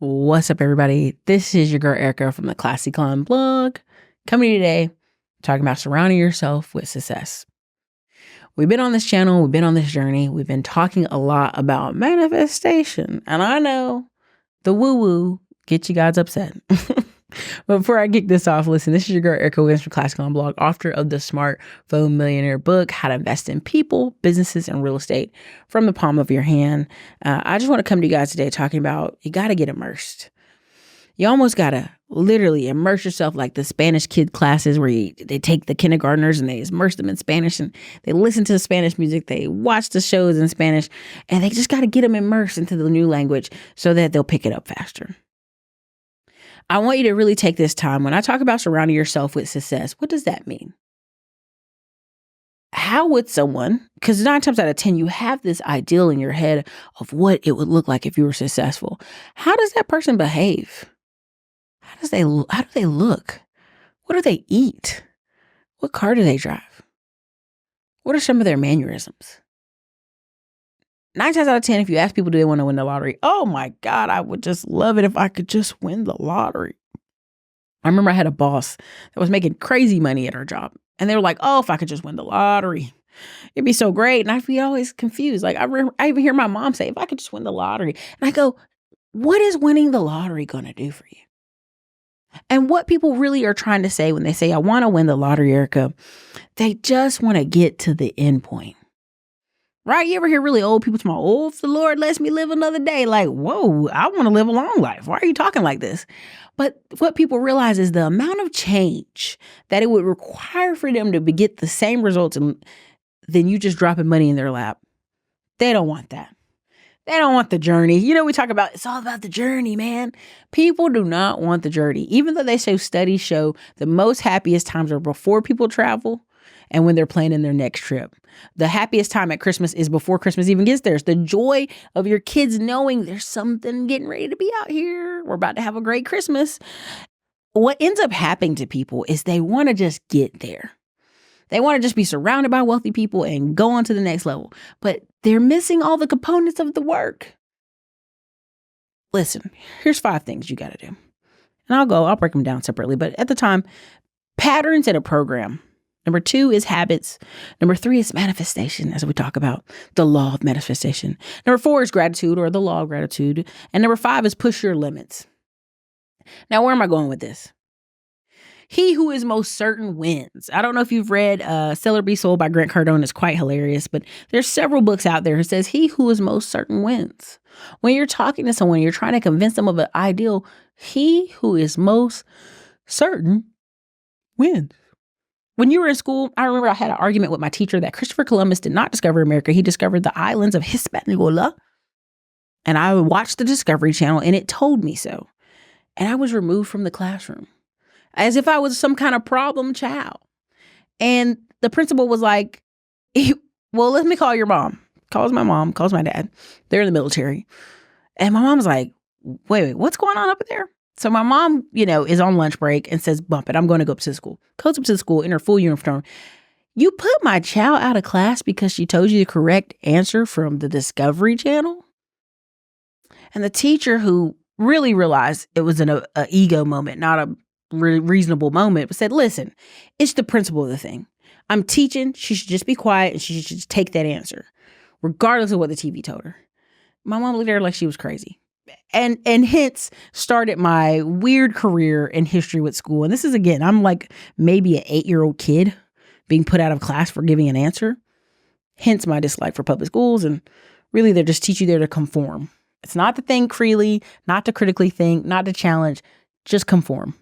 What's up, everybody? This is your girl Ericka from the CLASSYIT blog, coming to you today talking about surrounding yourself with success. We've been on this channel, we've been on this journey, we've been talking a lot about manifestation, and I know the woo-woo gets you guys upset. But before I kick this off, listen, this is your girl Ericka from CLASSYIT blog, author of the Smartphone Millionaire book, How to Invest in People, Businesses, and Real Estate from the palm of your hand. I just want to come to you guys today talking about you got to get immersed. You almost got to literally immerse yourself like the Spanish kid classes where they take the kindergartners and they immerse them in Spanish and they listen to Spanish music, they watch the shows in Spanish, and they just got to get them immersed into the new language so that they'll pick it up faster. I want you to really take this time. When I talk about surrounding yourself with success, what does that mean? How would someone, because 9 times out of 10, you have this ideal in your head of what it would look like if you were successful. How does that person behave? How do they look? What do they eat? What car do they drive? What are some of their mannerisms? 9 times out of 10, if you ask people, do they want to win the lottery? Oh my God, I would just love it if I could just win the lottery. I remember I had a boss that was making crazy money at her job. And they were like, oh, if I could just win the lottery, it'd be so great. And I'd be always confused. Like I even hear my mom say, if I could just win the lottery. And I go, what is winning the lottery going to do for you? And what people really are trying to say when they say, I want to win the lottery, Ericka, they just want to get to the end point. Right? You ever hear really old people talking about, oh, if the Lord lets me live another day, like, whoa, I want to live a long life. Why are you talking like this? But what people realize is the amount of change that it would require for them to get the same results than you just dropping money in their lap. They don't want that. They don't want the journey. You know, we talk about, it's all about the journey, man. People do not want the journey. Even though studies show the most happiest times are before people travel and when they're planning their next trip. The happiest time at Christmas is before Christmas even gets there. It's the joy of your kids knowing there's something getting ready to be out here. We're about to have a great Christmas. What ends up happening to people is they want to just get there. They want to just be surrounded by wealthy people and go on to the next level. But they're missing all the components of the work. Listen, here's 5 things you got to do. And I'll break them down separately. But at the time, patterns in a program. Number 2 is habits. Number 3 is manifestation, as we talk about the law of manifestation. Number 4 is gratitude, or the law of gratitude. And number 5 is push your limits. Now, where am I going with this? He who is most certain wins. I don't know if you've read Sell or Be Sold by Grant Cardone. It's quite hilarious, but there's several books out there that says he who is most certain wins. When you're talking to someone, you're trying to convince them of an ideal, he who is most certain wins. When you were in school, I remember I had an argument with my teacher that Christopher Columbus did not discover America. He discovered the islands of Hispaniola. And I watched the Discovery Channel and it told me so. And I was removed from the classroom as if I was some kind of problem child. And the principal was like, well, let me call your mom. Calls my mom, calls my dad. They're in the military. And my mom's like, wait, what's going on up there? So my mom, is on lunch break and says, bump it, I'm going to go up to the school. Goes up to the school in her full uniform. You put my child out of class because she told you the correct answer from the Discovery Channel? And the teacher, who really realized it was an ego moment, not a reasonable moment, said, listen, it's the principle of the thing. I'm teaching. She should just be quiet and she should just take that answer, regardless of what the TV told her. My mom looked at her like she was crazy. And hence started my weird career in history with school. And this is, again, I'm like maybe an 8-year-old kid being put out of class for giving an answer. Hence my dislike for public schools. And really, they just teach you there to conform. It's not to think freely, not to critically think, not to challenge, just conform.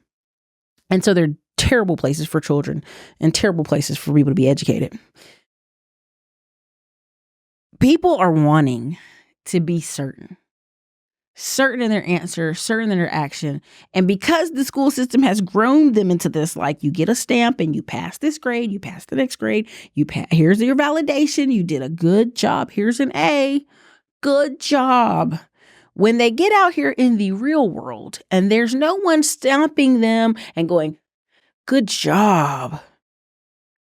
And so they're terrible places for children and terrible places for people to be educated. People are wanting to be certain in their answer, certain in their action. And because the school system has grown them into this, like, you get a stamp and you pass this grade, you pass the next grade, here's your validation, you did a good job, here's an A, good job. When they get out here in the real world and there's no one stamping them and going, good job,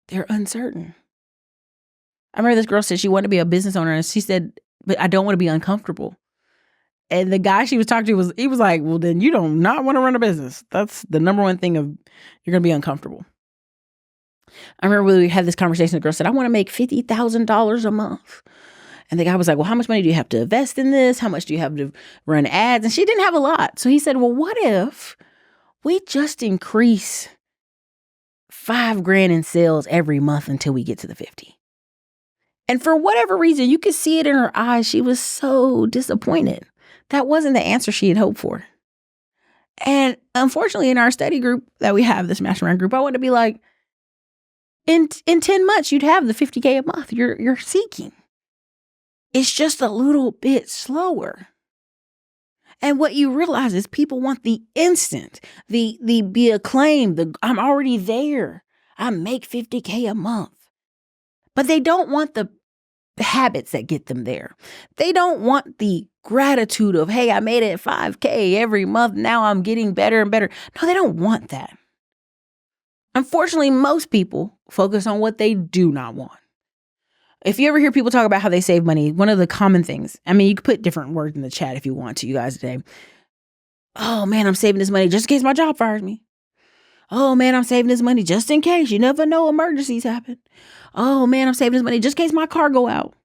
they're uncertain. I remember this girl said she wanted to be a business owner and she said, but I don't want to be uncomfortable. And the guy she was talking to he was like, well, then you don't not want to run a business. That's the number one thing of you're going to be uncomfortable. I remember we had this conversation. The girl said, I want to make $50,000 a month. And the guy was like, well, how much money do you have to invest in this? How much do you have to run ads? And she didn't have a lot. So he said, well, what if we just increase $5,000 in sales every month until we get to the 50? And for whatever reason, you could see it in her eyes. She was so disappointed. That wasn't the answer she had hoped for. And unfortunately, in our study group that we have, this mastermind group, I want to be like, in 10 months, you'd have the $50K a month you're seeking. It's just a little bit slower. And what you realize is people want the instant, the be acclaimed, I'm already there. I make $50K a month. But they don't want the habits that get them there. They don't want the gratitude of, hey, I made it $5K every month. Now I'm getting better and better. No, they don't want that. Unfortunately, most people focus on what they do not want. If you ever hear people talk about how they save money, one of the common things, I mean, you could put different words in the chat if you want to, you guys today. Oh man, I'm saving this money just in case my job fires me. Oh man, I'm saving this money just in case. You never know, emergencies happen. Oh man, I'm saving this money just in case my car go out.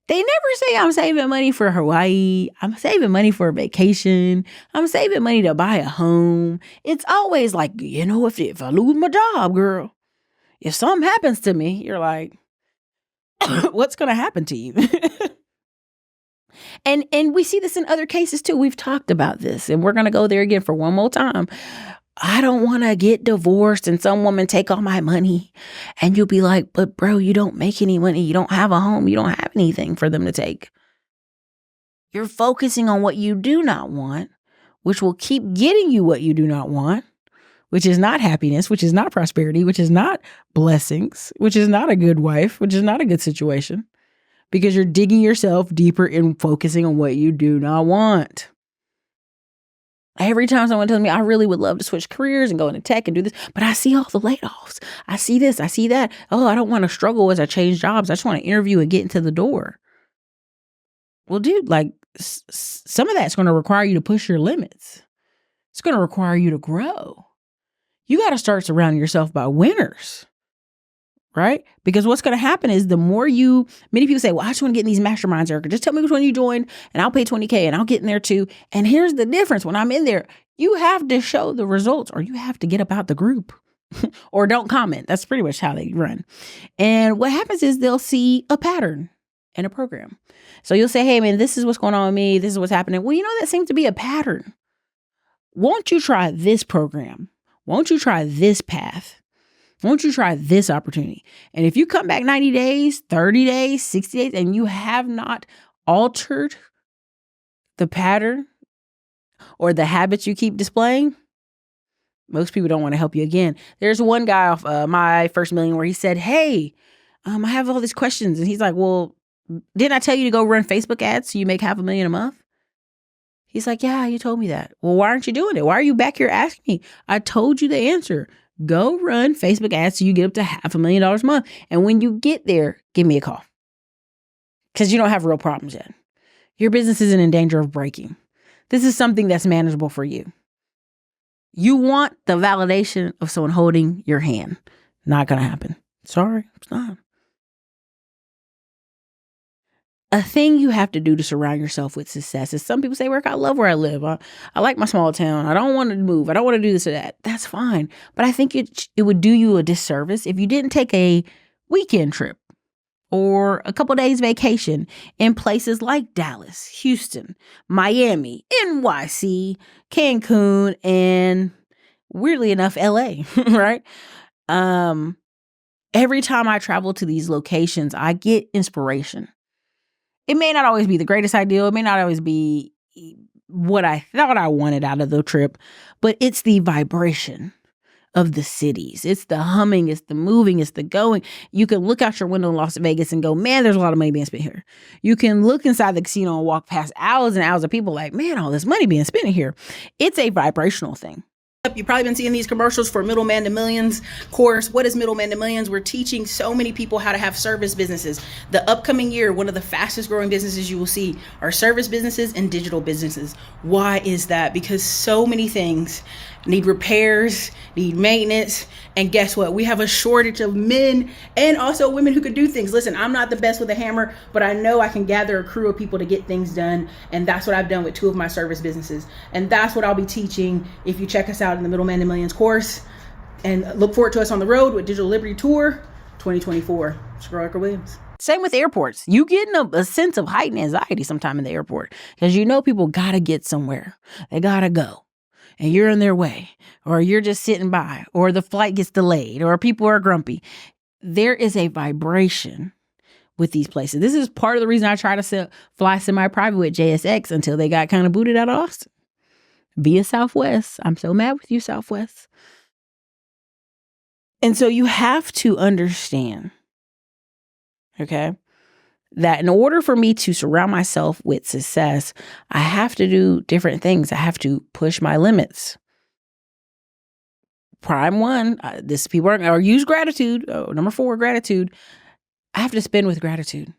They never say I'm saving money for Hawaii. I'm saving money for a vacation. I'm saving money to buy a home. It's always like, if I lose my job, girl, if something happens to me, you're like, what's going to happen to you? And we see this in other cases too. We've talked about this and we're going to go there again for one more time. I don't want to get divorced and some woman take all my money. And you'll be like, but bro, you don't make any money. You don't have a home. You don't have anything for them to take. You're focusing on what you do not want, which will keep getting you what you do not want, which is not happiness, which is not prosperity, which is not blessings, which is not a good wife, which is not a good situation, because you're digging yourself deeper in focusing on what you do not want. Every time someone tells me I really would love to switch careers and go into tech and do this, but I see all the layoffs. I see this, I see that. Oh, I don't want to struggle as I change jobs. I just want to interview and get into the door. Well, dude, like some of that's going to require you to push your limits. It's going to require you to grow. You got to start surrounding yourself by winners, right? Because what's going to happen is many people say, well, I just want to get in these masterminds, Ericka. Just tell me which one you join and I'll pay $20K and I'll get in there too. And here's the difference. When I'm in there, you have to show the results or you have to get about the group or don't comment. That's pretty much how they run. And what happens is they'll see a pattern in a program. So you'll say, hey, man, this is what's going on with me. This is what's happening. Well, that seems to be a pattern. Won't you try this program? Won't you try this path? Won't you try this opportunity? And if you come back 90 days, 30 days, 60 days, and you have not altered the pattern or the habits you keep displaying, most people don't want to help you again. There's one guy off My First Million where he said, hey, I have all these questions. And he's like, well, didn't I tell you to go run Facebook ads so you make $500,000 a month? He's like, yeah, you told me that. Well, why aren't you doing it? Why are you back here asking me? I told you the answer. Go run Facebook ads so you get up to $500,000 a month. And when you get there, give me a call. Because you don't have real problems yet. Your business isn't in danger of breaking. This is something that's manageable for you. You want the validation of someone holding your hand. Not going to happen. Sorry, it's not. A thing you have to do to surround yourself with success is some people say, Ericka, I love where I live. I like my small town. I don't want to move. I don't want to do this or that. That's fine. But I think it would do you a disservice if you didn't take a weekend trip or a couple days vacation in places like Dallas, Houston, Miami, NYC, Cancun, and weirdly enough, LA, right? Every time I travel to these locations, I get inspiration. It may not always be the greatest ideal. It may not always be what I thought I wanted out of the trip, but it's the vibration of the cities. It's the humming, it's the moving, it's the going. You can look out your window in Las Vegas and go, man, there's a lot of money being spent here. You can look inside the casino and walk past hours and hours of people like, man, all this money being spent here. It's a vibrational thing. You've probably been seeing these commercials for Middleman to Millions course. What is Middleman to Millions? We're teaching so many people how to have service businesses. The upcoming year, one of the fastest growing businesses you will see are service businesses and digital businesses. Why is that? Because so many things need repairs, need maintenance, and guess what? We have a shortage of men and also women who can do things. Listen, I'm not the best with a hammer, but I know I can gather a crew of people to get things done, and that's what I've done with 2 of my service businesses. And that's what I'll be teaching if you check us out in the Middleman to Millions course. And look forward to us on the road with Digital Liberty Tour 2024. It's Ericka Williams. Same with airports. You getting a sense of heightened anxiety sometime in the airport because you know people gotta get somewhere. They gotta go. And you're in their way, or you're just sitting by, or the flight gets delayed, or people are grumpy. There is a vibration with these places. This is part of the reason I try to fly semi-private with JSX until they got kind of booted out of Austin via Southwest. I'm so mad with you, Southwest. And so you have to understand, okay, that in order for me to surround myself with success, I have to do different things. I have to push my limits. Prime one, this people are, or use gratitude. Oh, number 4, gratitude. I have to spend with gratitude.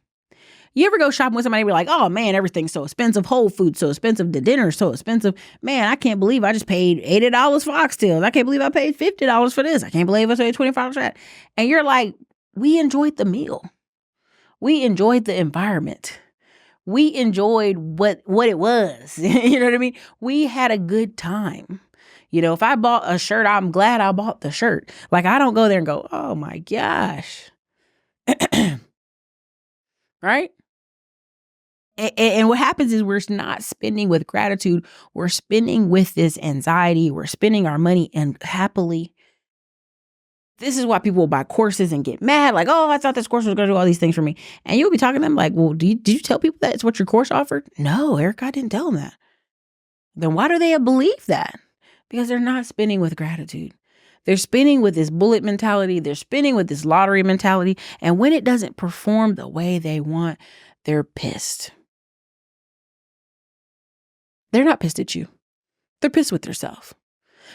You ever go shopping with somebody and be like, oh man, everything's so expensive. Whole Foods so expensive. The dinner's so expensive. Man, I can't believe I just paid $80 for oxtails. I can't believe I paid $50 for this. I can't believe I paid $25 for that. And you're like, we enjoyed the meal. We enjoyed the environment. We enjoyed what it was. You know what I mean? We had a good time. You know, if I bought a shirt, I'm glad I bought the shirt. Like, I don't go there and go, oh my gosh. Right? And what happens is we're not spending with gratitude. We're spending with this anxiety. We're spending our money and happily. This is why people will buy courses and get mad. Like, oh, I thought this course was going to do all these things for me. And you'll be talking to them like, well, did you tell people that it's what your course offered? No, Ericka, I didn't tell them that. Then why do they believe that? Because they're not spending with gratitude. They're spinning with this bullet mentality. They're spinning with this lottery mentality. And when it doesn't perform the way they want, they're pissed. They're not pissed at you. They're pissed with themselves.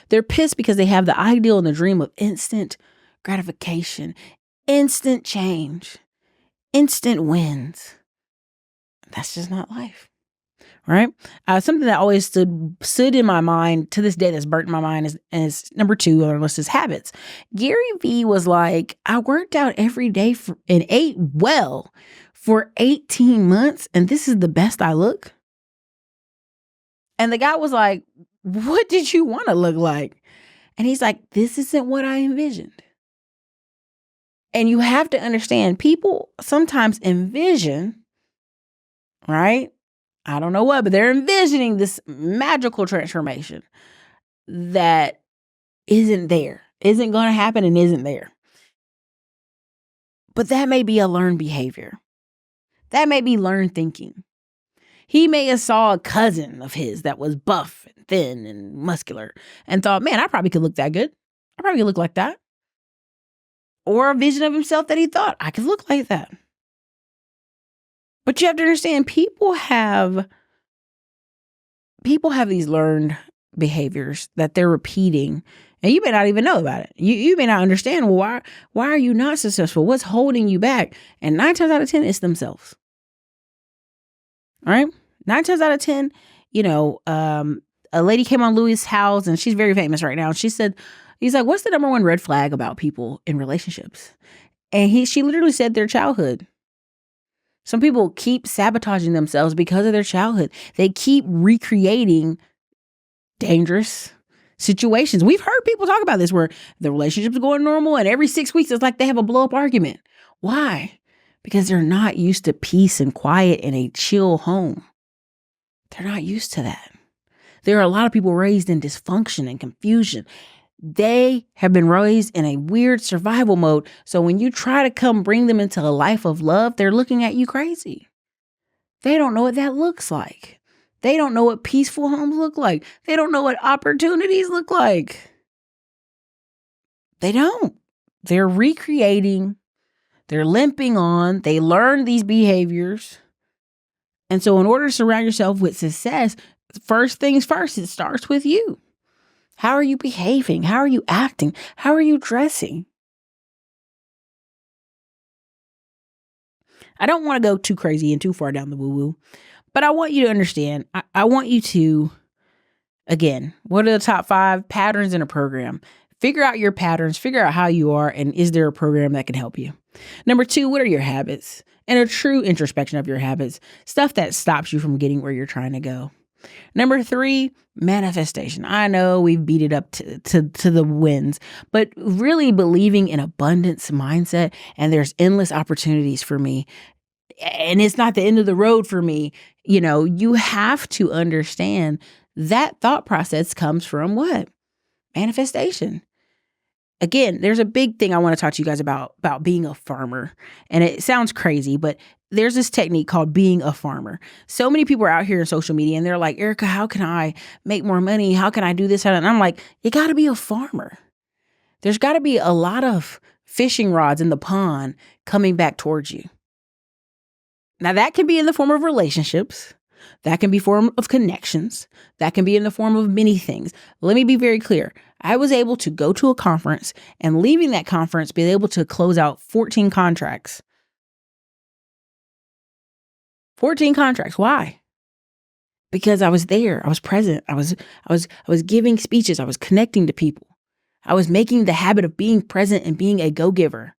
They're pissed because they have the ideal and the dream of instant gratification, instant change, instant wins. That's just not life. Right? Something that always stood in my mind to this day that's burnt in my mind is number 2 on our list is habits. Gary Vee was like, I worked out every day and ate well for 18 months, and this is the best I look. And the guy was like, what did you want to look like? And he's like, this isn't what I envisioned. And you have to understand, people sometimes envision, right? I don't know what, but they're envisioning this magical transformation that isn't there, isn't going to happen and isn't there. But that may be a learned behavior. That may be learned thinking. He may have saw a cousin of his that was buff and thin and muscular and thought, man, I probably could look that good. I probably could look like that. Or a vision of himself that he thought, I could look like that. But you have to understand, people have these learned behaviors that they're repeating, and you may not even know about it. You may not understand, well, why are you not successful? What's holding you back? And 9 times out of 10, it's themselves. All right? 9 times out of 10, a lady came on Louis' house, and she's very famous right now. She said, he's like, what's the number 1 red flag about people in relationships? And she literally said their childhood. Some people keep sabotaging themselves because of their childhood. They keep recreating dangerous situations. We've heard people talk about this where the relationship's going normal and every 6 weeks it's like they have a blow up argument. Why? Because they're not used to peace and quiet in a chill home. They're not used to that. There are a lot of people raised in dysfunction and confusion. They have been raised in a weird survival mode. So when you try to come bring them into a life of love, they're looking at you crazy. They don't know what that looks like. They don't know what peaceful homes look like. They don't know what opportunities look like. They don't. They're recreating. They're limping on. They learn these behaviors. And so in order to surround yourself with success, first things first, it starts with you. How are you behaving? How are you acting? How are you dressing? I don't want to go too crazy and too far down the woo-woo, but I want you to understand. I want you to, again, what are the top 5 patterns in a program? Figure out your patterns, figure out how you are, and is there a program that can help you? Number 2, what are your habits? And a true introspection of your habits, stuff that stops you from getting where you're trying to go. Number 3, manifestation. I know we've beat it up to the winds, but really believing in abundance mindset and there's endless opportunities for me. And it's not the end of the road for me. You have to understand that thought process comes from what? Manifestation. Again, there's a big thing I want to talk to you guys about being a farmer. And it sounds crazy, but there's this technique called being a farmer. So many people are out here in social media and they're like, Ericka, how can I make more money? How can I do this? And I'm like, you got to be a farmer. There's got to be a lot of fishing rods in the pond coming back towards you. Now, that can be in the form of relationships. That can be form of connections. That can be in the form of many things. Let me be very clear. I was able to go to a conference and leaving that conference, be able to close out 14 contracts. 14 contracts. Why? Because I was there. I was present. I was giving speeches. I was connecting to people. I was making the habit of being present and being a go-giver.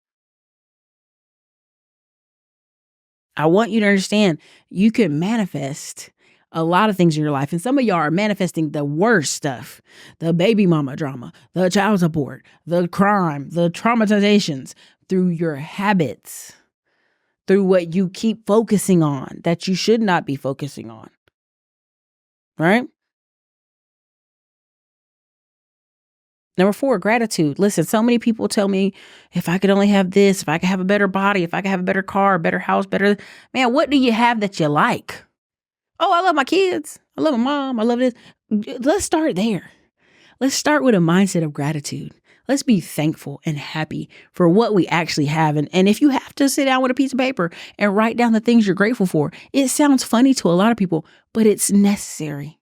I want you to understand you can manifest a lot of things in your life. And some of y'all are manifesting the worst stuff, the baby mama drama, the child support, the crime, the traumatizations through your habits, through what you keep focusing on that you should not be focusing on. Right? Number 4, gratitude. Listen, so many people tell me if I could only have this, if I could have a better body, if I could have a better car, a better house, man, what do you have that you like? Oh, I love my kids. I love my mom. I love this. Let's start there. Let's start with a mindset of gratitude. Let's be thankful and happy for what we actually have. And if you have to sit down with a piece of paper and write down the things you're grateful for, it sounds funny to a lot of people, but it's necessary.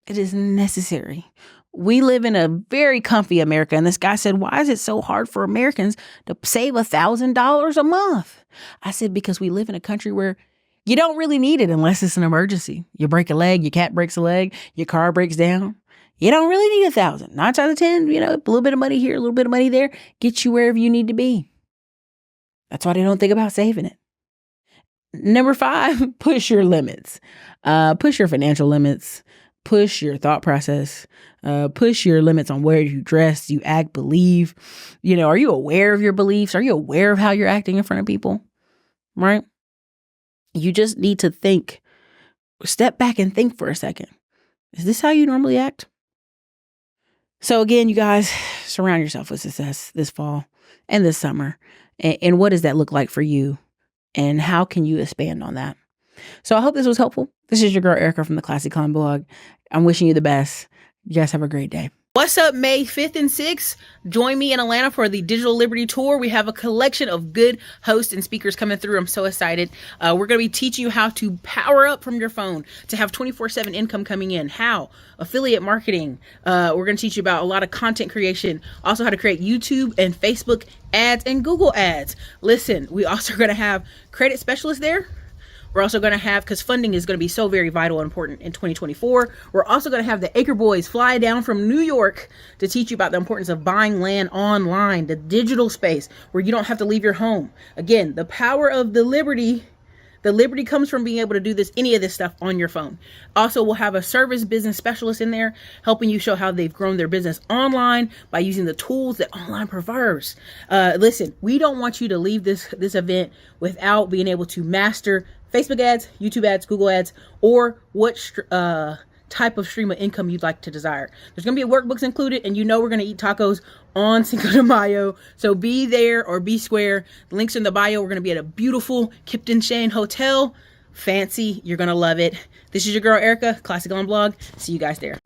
It is necessary. We live in a very comfy America. And this guy said, why is it so hard for Americans to save $1,000 a month? I said, because we live in a country where you don't really need it unless it's an emergency. You break a leg, your cat breaks a leg, your car breaks down. You don't really need 1,000. 9 times out of 10, a little bit of money here, a little bit of money there, get you wherever you need to be. That's why they don't think about saving it. Number 5, push your limits. Push your financial limits. Push your thought process. Push your limits on where you dress, you act, believe. Are you aware of your beliefs? Are you aware of how you're acting in front of people? Right? You just need to think, step back and think for a second. Is this how you normally act? So again, you guys, surround yourself with success this fall and this summer. And what does that look like for you? And how can you expand on that? So I hope this was helpful. This is your girl, Ericka from the CLASSYIT blog. I'm wishing you the best. You guys have a great day. What's up, May 5th and 6th? Join me in Atlanta for the Digital Liberty Tour. We have a collection of good hosts and speakers coming through. I'm so excited. We're going to be teaching you how to power up from your phone to have 24/7 income coming in. How? Affiliate marketing. We're going to teach you about a lot of content creation. Also how to create YouTube and Facebook ads and Google ads. Listen, we also are going to have credit specialists there. We're also going to have, because funding is going to be so very vital and important in 2024, we're also going to have the Acre Boys fly down from New York to teach you about the importance of buying land online, the digital space where you don't have to leave your home. Again, the power of the liberty comes from being able to do any of this stuff on your phone. Also, we'll have a service business specialist in there helping you show how they've grown their business online by using the tools that online provides. Listen, we don't want you to leave this event without being able to master Facebook ads, YouTube ads, Google ads, or what type of stream of income you'd like to desire. There's going to be workbooks included, and we're going to eat tacos on Cinco de Mayo. So be there or be square. The link's in the bio. We're going to be at a beautiful Kipton Shane Hotel. Fancy. You're going to love it. This is your girl, Ericka, CLASSYIT blog. See you guys there.